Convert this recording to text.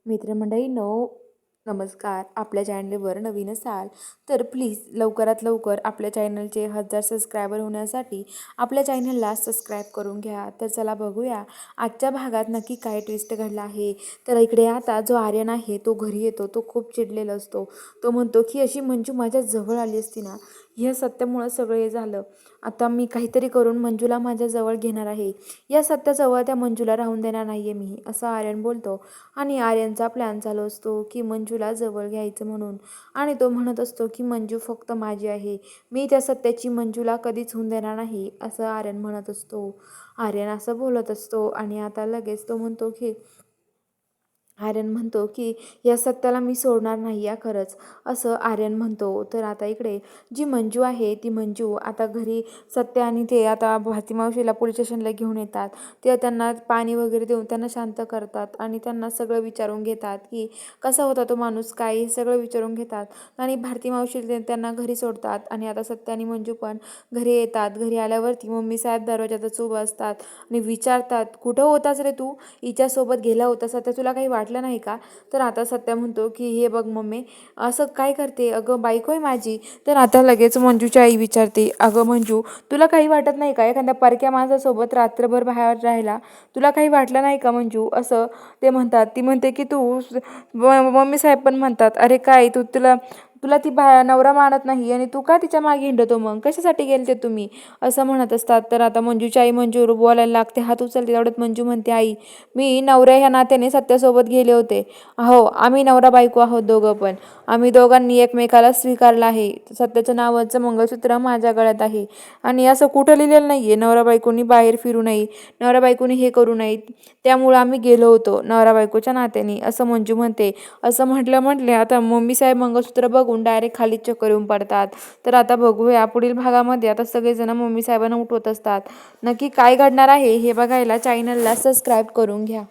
मित्रमंडळींनो, नमस्कार. आपल्या चॅनलवर नवीन असाल तर प्लीज लवकरात लवकर आपल्या चॅनलचे 1000 सबस्क्रायबर होण्यासाठी आपल्या चॅनलला सबस्क्राईब करून घ्या. तर चला बघूया आजच्या भागात नक्की काय ट्विस्ट घडला आहे. तर इकडे आता जो आर्यन आहे तो घरी येतो. तो खूप चिडलेला असतो. तो म्हणतो की अशी मंजू माझ्या जवळ आली असती ना, ह्या सत्यामुळं सगळं हे झालं. आता मी काहीतरी करून मंजूला माझ्या जवळ घेणार आहे. या सत्याजवळ त्या मंजूला राहून देणार नाही आहे मी, असं आर्यन बोलतो. आणि आर्यनचा प्लॅन चालू असतो की मंजूला जवळ घ्यायचं म्हणून. आणि तो म्हणत असतो की मंजू फक्त माझी आहे, मी त्या सत्याची मंजूला कधीच होऊन देणार नाही, असं आर्यन म्हणत असतो. आर्यन असं बोलत असतो आणि आता लगेच तो म्हणतो की आर्यन म्हणतो की या सत्याला मी सोडणार नाही या खरंच, असं आर्यन म्हणतो. तर आता इकडे जी मंजू आहे ती मंजू आता घरी सत्य आणि ते आता भारती मावशीला पोलीस स्टेशनला घेऊन येतात. ते त्यांना पाणी वगैरे देऊन त्यांना शांत करतात आणि त्यांना सगळं विचारून घेतात की कसा होता तो माणूस, काय, हे सगळं विचारून घेतात. आणि भारती मावशी त्यांना घरी सोडतात आणि आता सत्य आणि मंजू पण घरी येतात. घरी आल्यावरती मम्मी साहेब दरवाजातच उभं असतात आणि विचारतात, कुठं होतास रे तू, हिच्यासोबत गेला होता सत्य, तुला काही वाटलं नाही का? तर आता सत्या म्हणतो की हे बघ मम्मी, असं काय करते, अगं बायको आहे माझी. तर आता लगेच मंजूची आई विचारते, अगं मंजू, तुला काही वाटत नाही का एखाद्या परक्या माणसासोबत रात्रभर बाहेर राहायला, तुला काही वाटलं नाही का मंजू, असं ते म्हणतात. ती म्हणते की तू मम्मी साहेब पण म्हणतात, अरे काय तू, तुला तुला ती नवरा मानत नाही आणि तू का तिच्या मागे हिंडतो, मग कशासाठी गेलते तुम्ही, असं म्हणत असतात. तर आता मंजूची आई मंजू बोलायला लागते, हात उचलते. तेवढ्यात मंजू म्हणते, आई मी नवऱ्या ह्या नात्याने सत्यासोबत गेले होते. हो, आम्ही नवरा बायको आहोत दोघं पण, आम्ही दोघांनी एकमेकाला स्वीकारलं आहे. सत्याच्या नावाचं मंगळसूत्र माझ्या गळ्यात आहे आणि असं कुठं लिहिलेलं नाही आहे नवरा बायकोनी बाहेर फिरू नये, नवरा बायकोनी हे करू नये, त्यामुळं आम्ही गेलो होतो नवरा बायकोच्या नात्याने, असं मंजू म्हणते. असं म्हटले आता मम्मी साहेब मंगळसूत्र बघून डायरेक्ट खाली चक्कर येऊन पडतात. तर आता बघूया पुढील भागामध्ये आता सगळेजण मम्मी साहेबांना उठवत असतात. नक्की काय घडणार आहे हे बघायला चॅनलला सबस्क्राईब करून घ्या.